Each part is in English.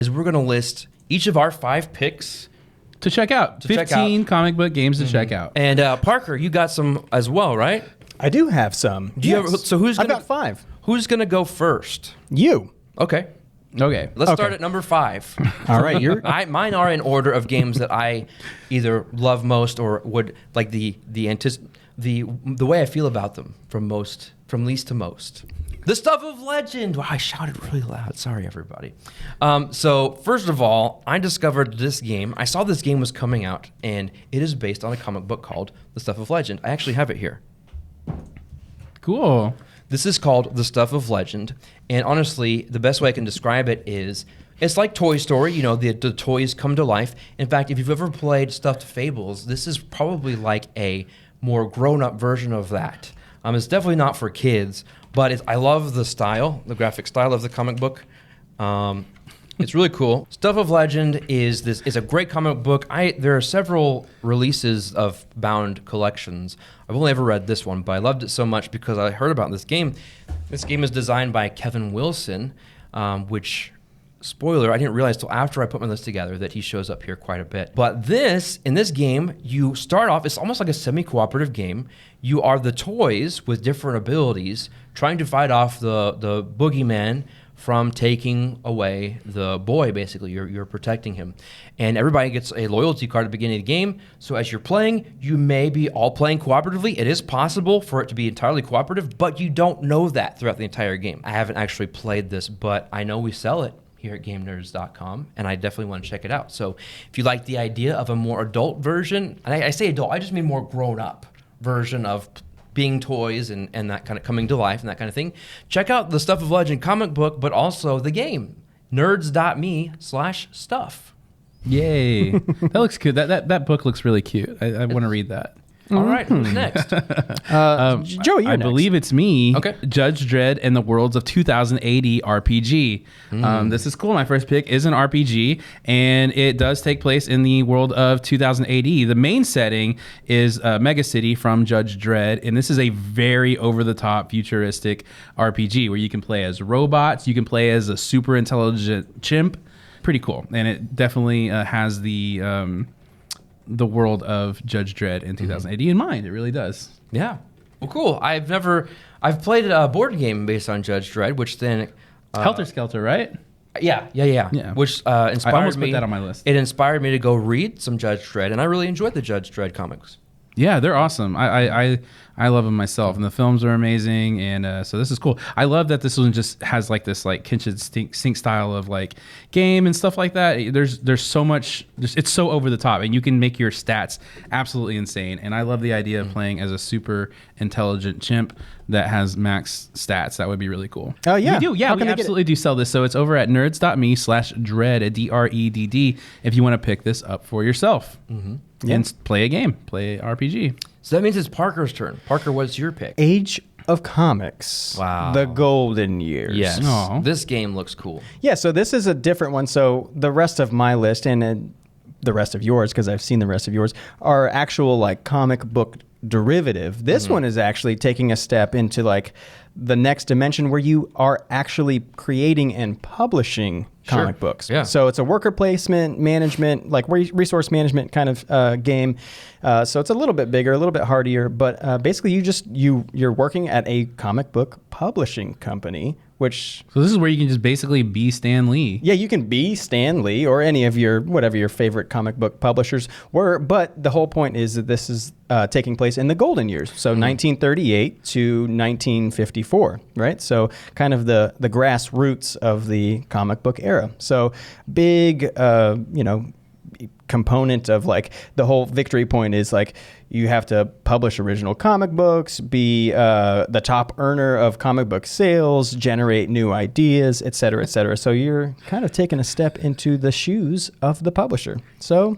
is we're going to list each of our 5 picks to check out. 15 comic book games to check out. And Parker, you got some as well, right? I do have some. I've got 5. Who's going to go first? You. Okay. Let's start at number 5. All right. Mine are in order of games that I either love most or would like the way I feel about them from least to most. The Stuff of Legend. Wow, I shouted really loud. Sorry, everybody. So first of all, I discovered this game. I saw this game was coming out, and it is based on a comic book called The Stuff of Legend. I actually have it here. Cool. This is called The Stuff of Legend, and honestly, the best way I can describe it is it's like Toy Story. You know, the toys come to life. In fact, if you've ever played Stuffed Fables, this is probably like a more grown-up version of that. It's definitely not for kids, but I love the style, the graphic style of the comic book. It's really cool. Stuff of Legend is a great comic book. There are several releases of bound collections. I've only ever read this one, but I loved it so much because I heard about this game. This game is designed by Kevin Wilson, which, spoiler, I didn't realize till after I put my list together that he shows up here quite a bit. But in this game, you start off, it's almost like a semi-cooperative game. You are the toys with different abilities trying to fight off the boogeyman from taking away the boy, basically. You're protecting him. And everybody gets a loyalty card at the beginning of the game. So as you're playing, you may be all playing cooperatively. It is possible for it to be entirely cooperative, but you don't know that throughout the entire game. I haven't actually played this, but I know we sell it here at GameNerds.com, and I definitely want to check it out. So if you like the idea of a more adult version, and I say adult, I just mean more grown-up version of being toys and that kind of coming to life and that kind of thing, check out the Stuff of Legend comic book, but also the game, nerds.me/stuff. Yay. That looks good. That book looks really cute. I want to read that. All right, who's next? Joey, you're I next. believe it's me. Okay. Judge Dredd and the Worlds of 2080 RPG. This is cool. My first pick is an RPG, and it does take place in the world of 2080. The main setting is Mega City from Judge Dredd, and this is a very over-the-top futuristic RPG where you can play as robots, you can play as a super intelligent chimp. Pretty cool, and it definitely has the world of Judge Dredd in 2080 in mind. It really does. Yeah. Well, cool. I've played a board game based on Judge Dredd, which then... Helter Skelter, right? Yeah. Which inspired I almost me. put that on my list. It inspired me to go read some Judge Dredd, and I really enjoyed the Judge Dredd comics. Yeah, they're awesome. I love them myself, and the films are amazing, and so this is cool. I love that this one just has like this like kitchen sink style of like game and stuff like that. There's so much. It's so over the top, and you can make your stats absolutely insane. And I love the idea of playing as a super intelligent chimp that has max stats. That would be really cool. Oh yeah, we do. Yeah, we absolutely do sell this. So it's over at nerds.me/dredd DREDD if you want to pick this up for yourself. And play a game, play RPG. So that means it's Parker's turn. Parker, what's your pick? Age of Comics. Wow. The Golden Years. Yes. Aww. This game looks cool. Yeah, so this is a different one. So the rest of my list and the rest of yours, because I've seen the rest of yours, are actual like comic book derivative. This one is actually taking a step into like the next dimension where you are actually creating and publishing comic books. Yeah. So it's a worker placement management, like resource management kind of game. So it's a little bit bigger, a little bit hardier, but basically you're working at a comic book publishing company, which... So this is where you can just basically be Stan Lee. Yeah, you can be Stan Lee or any of whatever your favorite comic book publishers were, but the whole point is that this is taking place in the golden years, so 1938 to 1954, right? So kind of the grassroots of the comic book era. So big, component of like the whole victory point is like you have to publish original comic books, be the top earner of comic book sales, generate new ideas, et cetera, et cetera. So you're kind of taking a step into the shoes of the publisher. So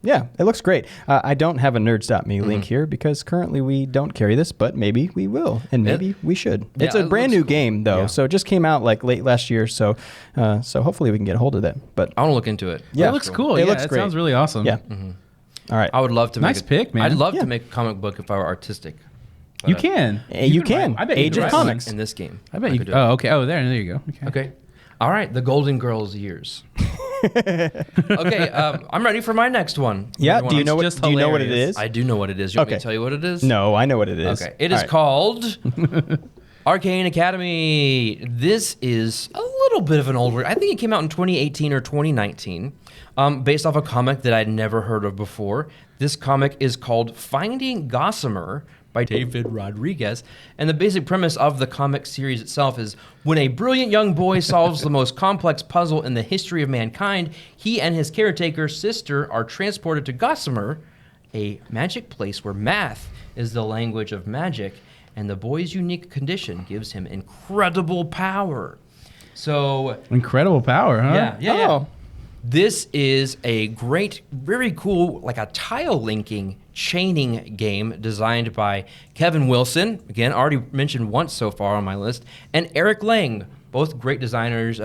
yeah, it looks great. I don't have a nerds.me link here because currently we don't carry this, but maybe we will, and maybe we should. Yeah, it's a brand new game though, Yeah. so it just came out like late last year. So hopefully we can get a hold of that. But I want to look into it. yeah, It looks cool. It Yeah, looks it great. sounds really awesome. Yeah. All right. I would love to Nice pick, man. I'd love Yeah. to make a comic book if I were artistic. You can. You can. write- I bet you Age could of write one. Comics. In this game. I bet you could could. do it. Oh, okay. Oh, there you go. Okay. Okay. All right. The Golden Girls years. Okay, I'm ready for my next one. Yeah. Everyone Do you else- know what? just Do you know what it hilarious. is? I do know what it is. You want me to tell you what it is? No, I know what it is. Okay. It is All right. called Arcane Academy. This is a little bit of an older. I think it came out in 2018 or 2019, based off a comic that I'd never heard of before. This comic is called Finding Gossamer by David Rodriguez. And the basic premise of the comic series itself is when a brilliant young boy solves the most complex puzzle in the history of mankind, he and his caretaker sister are transported to Gossamer, a magic place where math is the language of magic, and the boy's unique condition gives him incredible power. So, Incredible power, huh? yeah. Oh. This is a great, very cool, like a tile linking chaining game designed by Kevin Wilson, again, already mentioned once so far on my list, and Eric Lang, both great designers.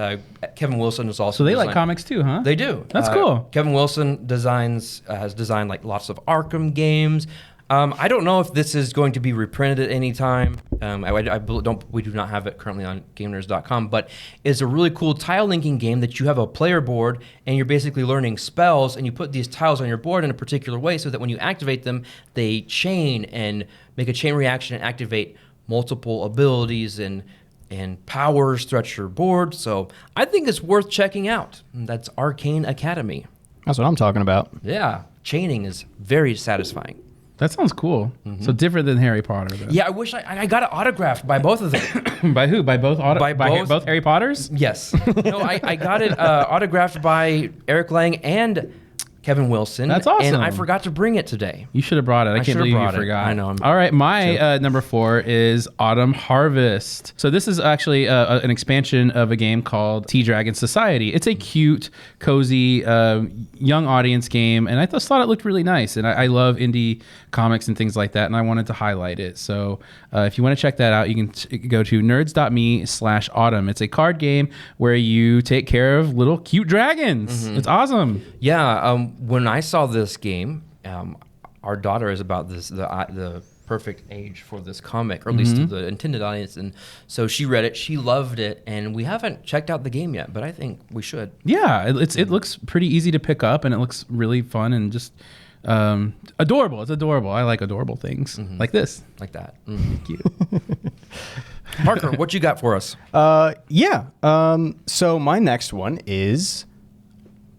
Kevin Wilson is also So they like design- comics too, huh? They do. That's cool. Kevin Wilson has designed like lots of Arkham games. I don't know if this is going to be reprinted at any time. We do not have it currently on GameNerds.com, but it's a really cool tile linking game that you have a player board and you're basically learning spells, and you put these tiles on your board in a particular way so that when you activate them, they chain and make a chain reaction and activate multiple abilities and powers throughout your board. So I think it's worth checking out. That's Arcane Academy. That's what I'm talking about. Yeah, chaining is very satisfying. That sounds cool. So different than Harry Potter, though. Yeah, I wish I got it autographed by both of them. By who? By both? By both. both Harry Potters? Yes. No, I got it autographed by Eric Lang and Kevin Wilson. That's awesome. And I forgot to bring it today. You should have brought it. I can't should've believe you brought it. forgot. I know. All right, my number 4 is Autumn Harvest. So this is actually an expansion of a game called Tea Dragon Society. It's a cute, cozy, young audience game, and I just thought it looked really nice. And I love indie comics and things like that, and I wanted to highlight it. So if you want to check that out, you can go to nerds.me/autumn. It's a card game where you take care of little cute dragons. It's awesome. Yeah, when I saw this game, our daughter is about the perfect age for this comic, or at least to the intended audience, and so she read it, she loved it, and we haven't checked out the game yet, but I think we should. Yeah, it looks pretty easy to pick up, and it looks really fun and just adorable. It's adorable. I like adorable things like this. Like that. Cute. Parker, what you got for us? So my next one is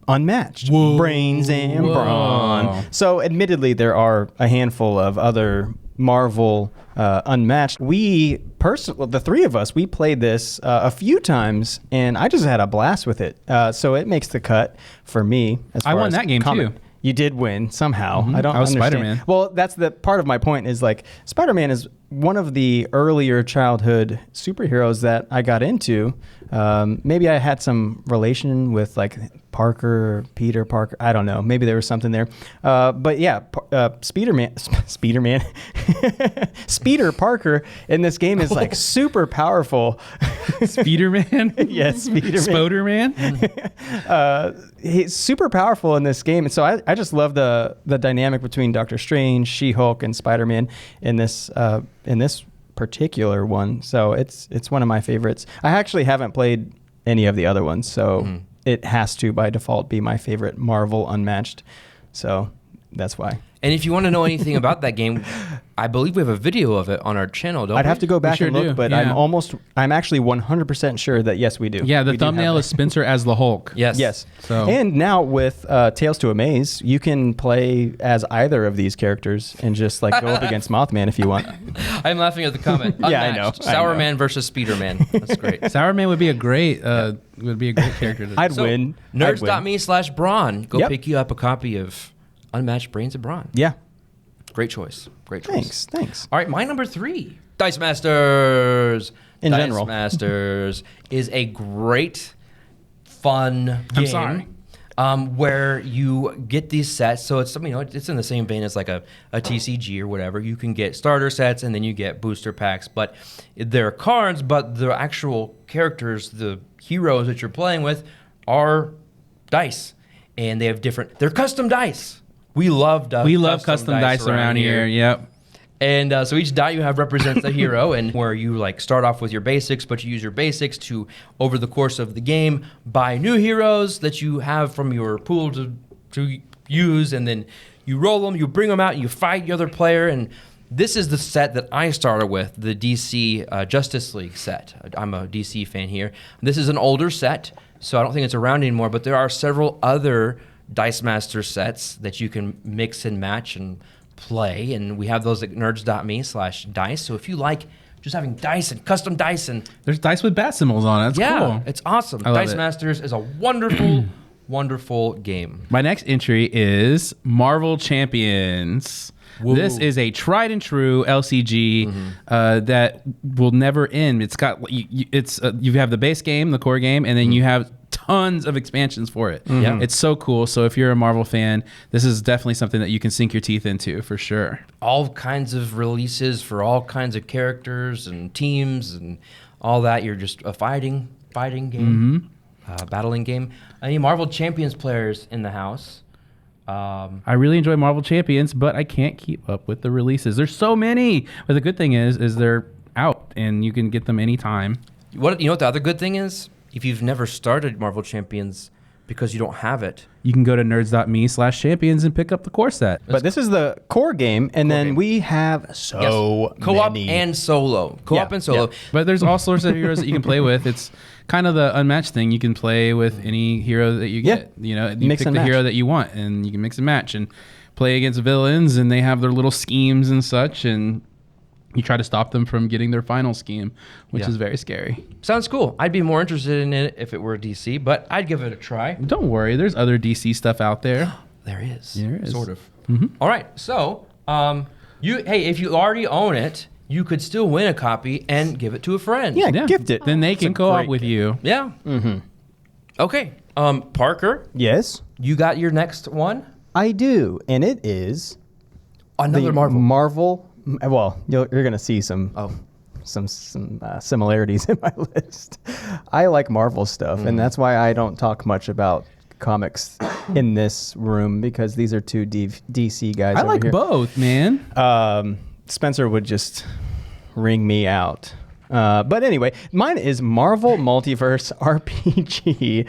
Unmatched Brains and Brawn. So admittedly, there are a handful of other Marvel Unmatched. The three of us, we played this a few times, and I just had a blast with it. So it makes the cut for me. I won that game too. You did win somehow. I I was understand. Spider-Man. Well, that's the part of my point is like Spider-Man is one of the earlier childhood superheroes that I got into. Maybe I had some relation with like Peter Parker. I don't know. Maybe there was something there. But yeah, Speeder Parker in this game is like super powerful. Speederman? Yes, Speederman. Spoderman? He's super powerful in this game, and so I just love the dynamic between Doctor Strange, She-Hulk, and Spider-Man in this particular one. So it's one of my favorites. I actually haven't played any of the other ones, so it has to by default be my favorite Marvel Unmatched. So that's why. And if you want to know anything about that game, I believe we have a video of it on our channel, don't we? I'd have to go back sure and look, do, but yeah. I'm actually 100% sure that yes, we do. Yeah, the We do have thumbnail that. is Spencer as the Hulk. Yes. Yes. So- And now with Tales to Amaze, you can play as either of these characters and just like go up against Mothman if you want. I'm laughing at the comment. Yeah, I know. Unmatched. Sour Man versus Speederman. That's great. Sour Man would be a great character. I'd win. Nerds.me/Brawn. Go Yep. pick you up a copy of Unmatched Brains and Brawn. Yeah. Great choice. Great choice. Thanks. All right, my number 3. Dice Masters. In Dice general. Masters is a great, fun game. I'm sorry. Where you get these sets. So it's it's in the same vein as like a TCG or whatever. You can get starter sets and then you get booster packs. But they're cards, but the actual characters, the heroes that you're playing with, are dice. And they're custom dice. We love We love custom dice around here. Yep. And so each die you have represents a hero, and where you like start off with your basics, but you use your basics to, over the course of the game, buy new heroes that you have from your pool to use, and then you roll them, you bring them out, and you fight the other player. And this is the set that I started with, the DC Justice League set. I'm a DC fan here. This is an older set, so I don't think it's around anymore, but there are several other Dice Master sets that you can mix and match and play, and we have those at nerds.me/dice. So if you like just having dice and custom dice, and There's dice with bat symbols on it. That's cool. it's awesome. I love Dice it. Masters is a wonderful, wonderful game. My next entry is Marvel Champions. Woo. This is a tried and true LCG that will never end. It's got you have the base game, the core game, and then you have tons of expansions for it. Yeah. It's so cool. So if you're a Marvel fan, this is definitely something that you can sink your teeth into for sure. All kinds of releases for all kinds of characters and teams and all that. You're just a fighting game, battling game. Any Marvel Champions players in the house? I really enjoy Marvel Champions, but I can't keep up with the releases. There's so many. But the good thing is they're out and you can get them anytime. You know what the other good thing is? If you've never started Marvel Champions because you don't have it, You can go to nerds.me/champions and pick up the core set. But this is the core game, and then game. we have co-op many. and solo. Co-op Yeah, and solo. yeah. But there's all sorts of heroes that you can play with. It's kind of the Unmatched thing. You can play with any hero that you get. You know, you Mix pick and the match. hero that you want, and you can mix and match and play against villains, and they have their little schemes and such, and you try to stop them from getting their final scheme, which Yeah. is very scary. Sounds cool. I'd be more interested in it if it were DC, but I'd give it a try. Don't worry, there's other DC stuff out there. There is. There is. Sort of. All right. So, if you already own it, you could still win a copy and give it to a friend. Yeah, gift it. Then they can It's a co-op great with gift. you. Yeah. Okay. Parker, Yes, you got your next one? I do, and it is Another the Marvel. Well, you're going to see some similarities in my list. I like Marvel stuff, and that's why I don't talk much about comics in this room, because these are two DC guys. I over like here. both, man. Spencer would just ring me out. But anyway, mine is Marvel Multiverse RPG.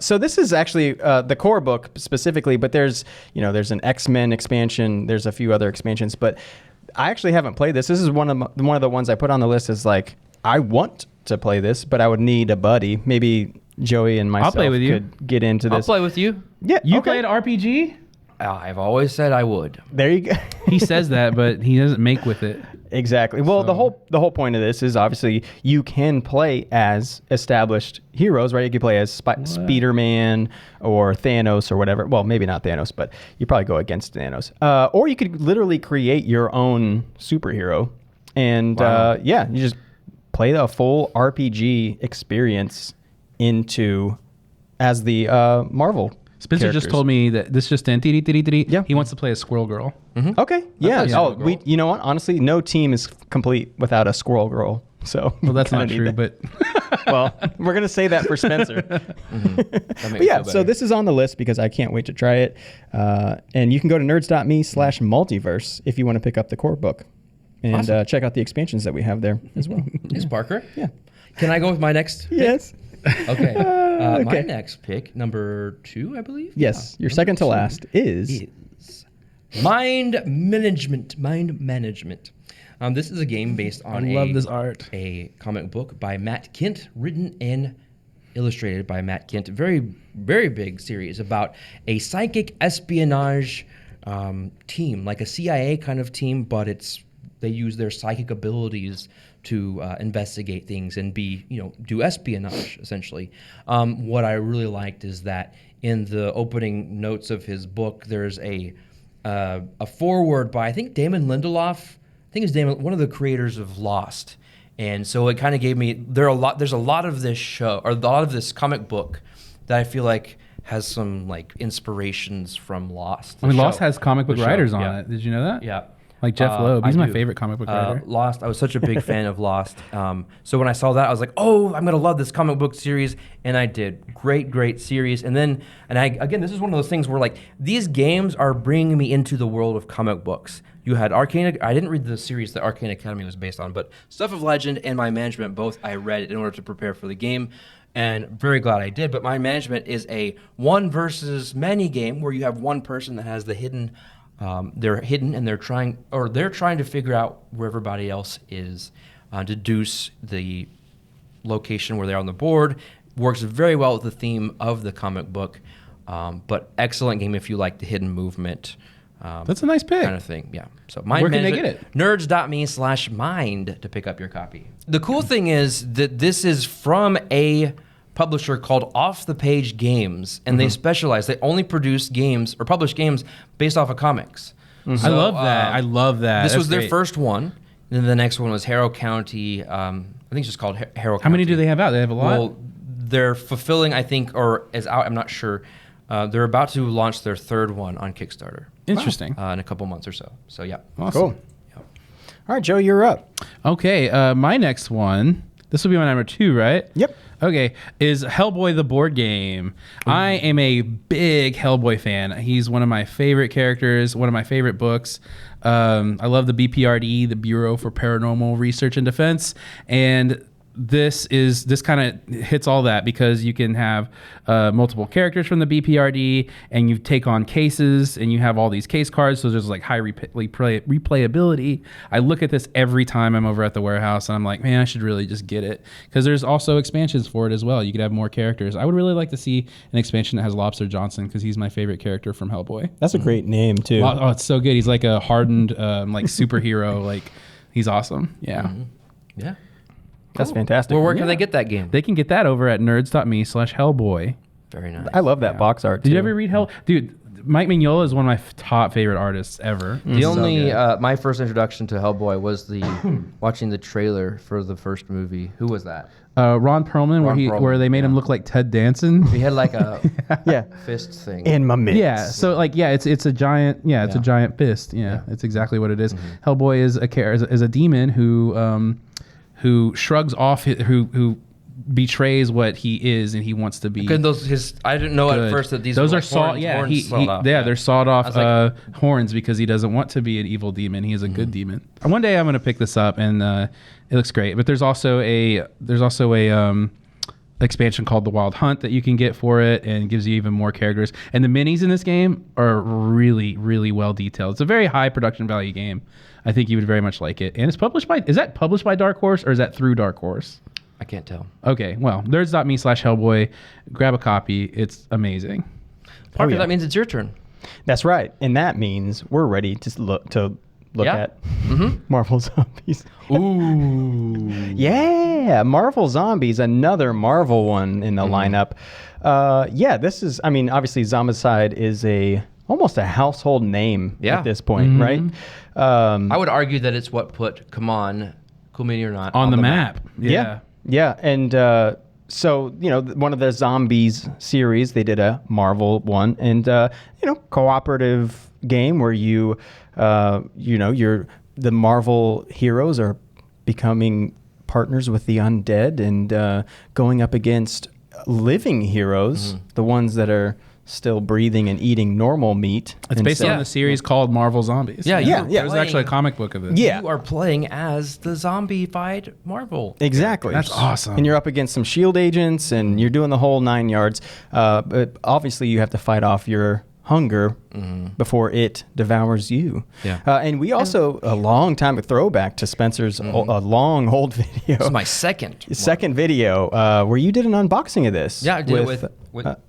So this is actually the core book specifically, but there's an X-Men expansion. There's a few other expansions, but I actually haven't played this. This is one of the ones I put on the list. Is like, I want to play this, but I would need a buddy. Maybe Joey and myself play with you. could get into this. I'll play with you. Yeah, You okay. played RPG? I've always said I would. There you go. He says that, but he doesn't make with it. Exactly. Well, the whole point of this is obviously you can play as established heroes, right? You can play as Spider-Man or Thanos or whatever. Well, maybe not Thanos, but you probably go against Thanos. Or you could literally create your own superhero, and you just play a full RPG experience as the Marvel. Spencer just characters. told me that this just in. Yeah. He wants to play a Squirrel Girl. Okay. Yeah. plays Oh, Squirrel Girl. you know what? Honestly, no team is complete without a Squirrel Girl. So Well, that's kinda not need true, that. but Well, we're gonna say that for Spencer. That makes But yeah, it so better. this is on the list because I can't wait to try it. And you can go to nerds.me/multiverse if you want to pick up the core book and Awesome. check out the expansions that we have there as well. Is Parker? Yeah. Can I go with my next? Yes. Okay. My okay. next pick, number 2, I believe. Yes. Yeah, Your number second to 2 last is is Mind Management. Mind Management. This is a game based on I love this art. a comic book by Matt Kent, written and illustrated by Matt Kent. Very, very big series about a psychic espionage team, like a CIA kind of team, but they use their psychic abilities to investigate things and do espionage, essentially. What I really liked is that in the opening notes of his book, there's a foreword by, I think, Damon Lindelof. I think it's Damon, one of the creators of Lost. And so it kind of gave me, there's a lot of this show, or a lot of this comic book that I feel like has some like inspirations from Lost. I mean, The Lost show. has comic book The show, writers on yeah. it. Did you know that? Yeah. Like Jeff Loeb. He's I my do. favorite comic book writer. Lost. I was such a big fan of Lost. So when I saw that, I was like, oh, I'm going to love this comic book series. And I did. Great series. And then, again, this is one of those things where like these games are bringing me into the world of comic books. You had Arcane. I didn't read the series that Arcane Academy was based on, but Stuff of Legend and My Management, both I read in order to prepare for the game. And very glad I did. But My Management is a one versus many game where you have one person that has the hidden. They're hidden and they're trying to figure out where everybody else is, deduce the location where they're on the board. Works very well with the theme of the comic book, but excellent game if you like the hidden movement. That's a nice pick. Kind of thing, yeah. So Where can they get it? Nerds.me/mind to pick up your copy. The cool thing is that this is from a publisher called Off the Page Games, and they specialize. They only produce games or publish games based off of comics. So, I love that. I love that. This That's was their great. first one. And then the next one was Harrow County. I think it's just called Harrow County. How many do they have out? They have a lot? Well, they're fulfilling, I think, or is out. I'm not sure. They're about to launch their third one on Kickstarter. Interesting. In a couple months or so. So, yeah. Awesome. Cool. All right, Joe, you're up. Okay, my next one, this will be my number 2, right? Yep. Okay, is Hellboy the board game. I am a big Hellboy fan. He's one of my favorite characters, one of my favorite books. I love the BPRD, the Bureau for Paranormal Research and Defense, and this kind of hits all that because you can have multiple characters from the BPRD and you take on cases and you have all these case cards, so there's like high replayability. I look at this every time I'm over at the warehouse and I'm like, man, I should really just get it because there's also expansions for it as well. You could have more characters. I would really like to see an expansion that has Lobster Johnson because he's my favorite character from Hellboy. That's a great name, too. Oh, it's so good. He's like a hardened like superhero. Like he's awesome. Yeah. Yeah. That's fantastic. Well, where can they get that game? They can get that over at nerds.me/Hellboy. Very nice. I love that box art, Did too. you ever read Dude, Mike Mignola is one of my top favorite artists ever. The only good. my first introduction to Hellboy was watching the trailer for the first movie. Who was that? Ron Perlman, where they made him look like Ted Danson. He had like a Yeah. fist thing. In my midst. Yeah, so like it's a giant it's a giant fist. Yeah, it's exactly what it is. Hellboy is a demon who shrugs off who betrays what he is and he wants to be. I didn't know at first that these those were are like sawed. horns, Yeah, horns sawed off. they're sawed off was like- horns because he doesn't want to be an evil demon. He is a good demon. One day I'm gonna pick this up and it looks great. But there's also a expansion called The Wild Hunt that you can get for it and gives you even more characters. And the minis in this game are really, really well detailed. It's a very high production value game. I think you would very much like it. And it's is that published by Dark Horse or is that through Dark Horse? I can't tell. Okay, well, nerds.me/Hellboy. Grab a copy. It's amazing. Parker, yeah. that means it's your turn. That's right. And that means we're ready to look Yeah. at Marvel Zombies. Ooh. Yeah, Marvel Zombies, another Marvel one in the lineup. This is, obviously Zombicide is almost a household name at this point, right? I would argue that it's what put Come On, Cool Mini or Not On the map. Yeah. Yeah, and so, one of the Zombies series, they did a Marvel one, and, cooperative game where the Marvel heroes are becoming partners with the undead and going up against living heroes, the ones that are still breathing and eating normal meat. It's based on the series called Marvel Zombies. Yeah. There's actually a comic book of it. Yeah. You are playing as the zombie-fied Marvel. Exactly. That's awesome. And you're up against some shield agents and you're doing the whole 9 yards. But obviously you have to fight off your hunger before it devours you. Yeah. And we also, a long time, a throwback to Spencer's a long old video. This is my second Video where you did an unboxing of this. Yeah, I did it with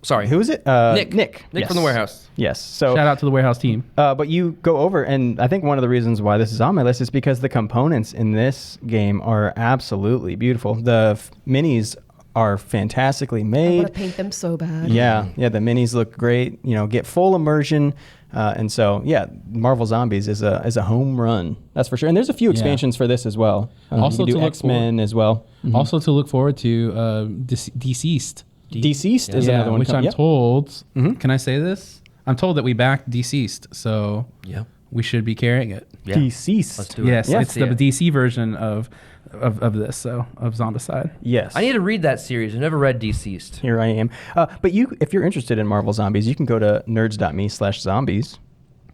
sorry. Who is it? Nick Yes. from the warehouse. Yes. So Shout out to the warehouse team. but you go over, and I think one of the reasons why this is on my list is because the components in this game are absolutely beautiful. The minis are fantastically I made. want to paint them so bad. Yeah, the minis look great. Get full immersion, and so Marvel Zombies is a home run. That's for sure. And there's a few expansions for this as well. Also you to do look X-Men as well. Also to look forward to Deceased. Deceased is another one. Which I'm Yep. told. Can I say this? I'm told that we backed Deceased. So Yeah. we should be carrying it. Yeah. Deceased. Let's do it. Yes, Let's it's the see it. DC version of this, so of Zombicide. Yes. I need to read that series. I've never read Deceased. Here I am. But if you're interested in Marvel Zombies, you can go to nerds.me/zombies.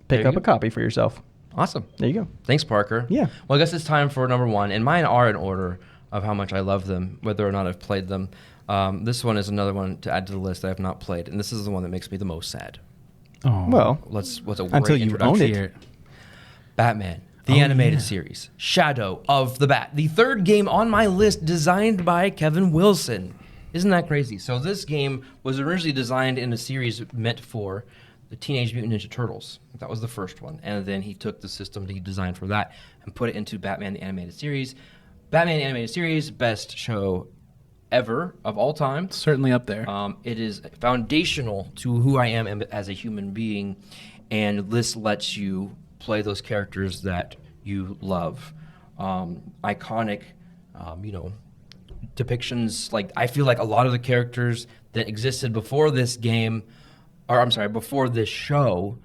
Pick There up you a go. copy for yourself. Awesome. There you go. Thanks, Parker. Yeah. Well, I guess it's time for number one, and mine are in order of how much I love them, whether or not I've played them. This one is another one to add to the list that I have not played, and this is the one that makes me the most sad. Oh, Well, What's a great Until you introduction. own it. Here. Batman, the animated series, Shadow of the Bat, the third game on my list, designed by Kevin Wilson. Isn't that crazy? So this game was originally designed in a series meant for the Teenage Mutant Ninja Turtles. That was the first one. And then he took the system that he designed for that and put it into Batman the Animated Series. Batman the Animated Series, best show ever of all time. Certainly up there. It is foundational to who I am as a human being, and this lets you play those characters that you love. Iconic, depictions. Like, I feel like a lot of the characters that existed before this game, before this show,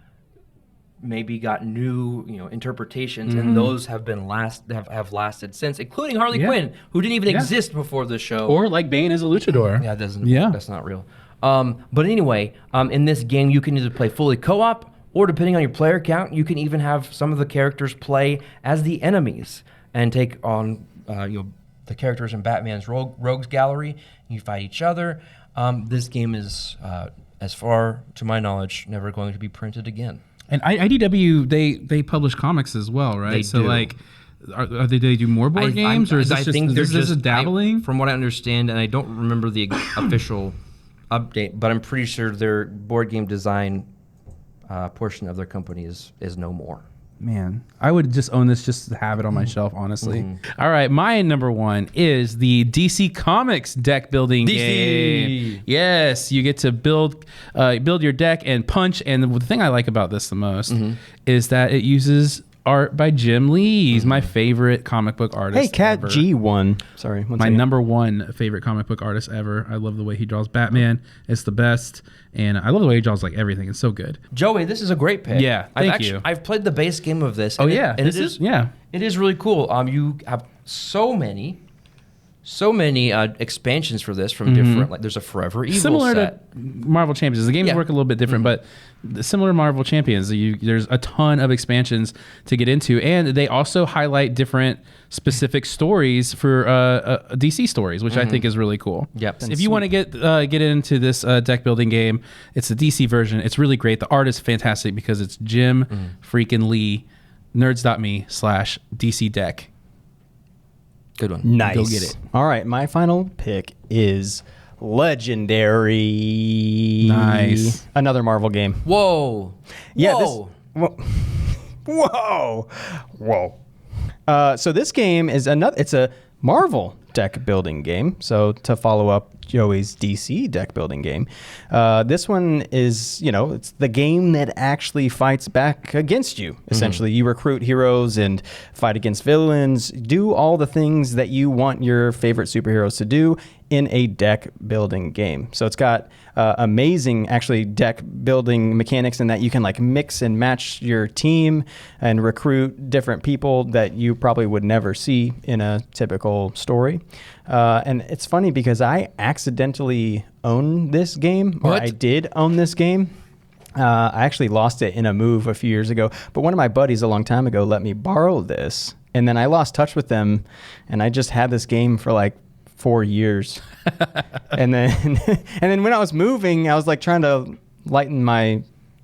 maybe got new, interpretations, and those have been have lasted since, including Harley Quinn, who didn't even exist before the show. Or like Bane as a luchador. Yeah, it doesn't. Yeah. That's not real. But anyway, in this game, you can either play fully co-op, or depending on your player count, you can even have some of the characters play as the enemies and take on the characters in Batman's rogues gallery. You fight each other. This game is, as far to my knowledge, never going to be printed again. And IDW, they publish comics as well, right? They so do. like, do they do more board games, or is this just dabbling? From what I understand, and I don't remember the official update, but I'm pretty sure their board game design portion of their company is no more. Man, I would just own this just to have it on my shelf, honestly. All right, my number one is the DC Comics deck building game. Yes, you get to build your deck and punch. And the thing I like about this the most is that it uses art by Jim Lee. He's my favorite comic book artist. Hey, Cat ever. G1. Sorry. one My second. number one favorite comic book artist ever. I love the way he draws Batman. It's the best. And I love the way he draws like everything. It's so good. Joey, this is a great pick. Yeah, thank you. I've played the base game of this. Oh, and yeah. and This is- yeah. It is really cool. You have so many expansions for this from different. Like, there's a Forever Evil Similar set. to Marvel Champions. The games Yeah. work a little bit different, but similar to Marvel Champions. There's a ton of expansions to get into, and they also highlight different specific stories for DC stories, which I think is really cool. Yep. If you want to get into this deck building game, it's the DC version. It's really great. The art is fantastic because it's Jim freaking Lee, nerds.me/DC deck. Good one. Nice. Go get it. All right, my final pick is Legendary. Nice. Another Marvel game. Whoa. Yeah. Whoa. Whoa. So this game is it's a Marvel deck building game. So to follow up Joey's DC deck building game, this one is, it's the game that actually fights back against you. Essentially, you recruit heroes and fight against villains, do all the things that you want your favorite superheroes to do in a deck building game. So it's got amazing, actually, deck building mechanics in that you can like mix and match your team and recruit different people that you probably would never see in a typical story. And it's funny because I accidentally own this game, or What? I did own this game. I actually lost it in a move a few years ago, but one of my buddies a long time ago let me borrow this, and then I lost touch with them, and I just had this game for like 4 years. and then when I was moving, I was like trying to lighten my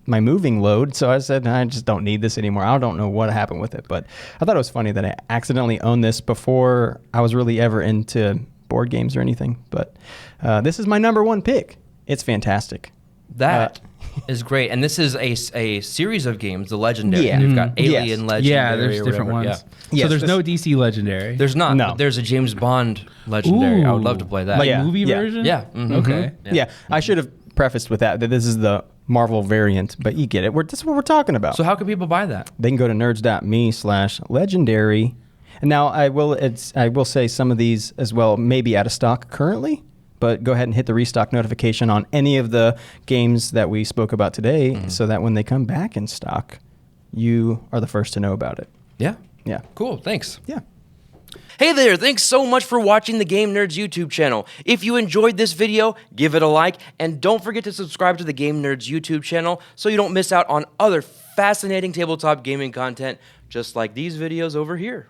moving load, so I said, I just don't need this anymore. I don't know what happened with it, but I thought it was funny that I accidentally owned this before I was really ever into board games or anything. But this is my number one pick. It's fantastic. That is great. And this is a series of games, the Legendary. Yeah. You've got Alien Yes. Legendary. Yeah, there's or different whatever. ones. Yeah. Yes, So there's this- no DC Legendary. There's not. No. But there's a James Bond Legendary. I would love to play that. Like Yeah. movie Yeah. version? Yeah. Mhm. Okay. Yeah, I should have prefaced with that this is the Marvel variant, but you get it. This is what we're talking about. So how can people buy that? They can go to nerds.me/legendary. And now I will say some of these as well may be out of stock currently, but go ahead and hit the restock notification on any of the games that we spoke about today so that when they come back in stock, you are the first to know about it. Yeah. Yeah. Cool. Thanks. Yeah. Hey there, thanks so much for watching the Game Nerdz YouTube channel. If you enjoyed this video, give it a like, and don't forget to subscribe to the Game Nerdz YouTube channel so you don't miss out on other fascinating tabletop gaming content just like these videos over here.